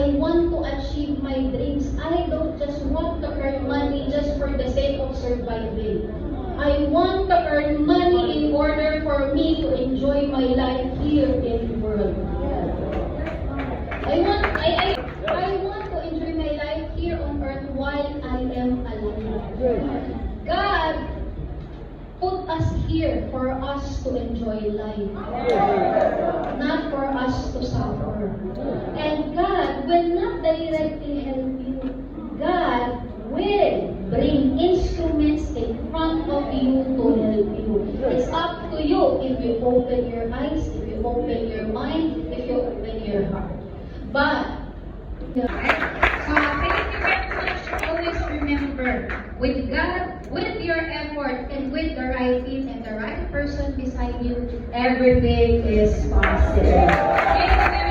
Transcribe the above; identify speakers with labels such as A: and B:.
A: I want to achieve my dreams. I don't just want to earn money just for the sake of surviving. I want to earn money in order for me to enjoy my life here in the world. I want to enjoy my life here on earth while I am alive. God put us here for us to enjoy life, not for us to suffer. And God will not directly help you. God will bring instruments in front of you to help you. It's up to you if you open your eyes, if you open your mind, if you open your heart. But thank you very much. Always remember, with God, with your effort, and with the right team and the right person beside you, everything is possible. Thank you very much.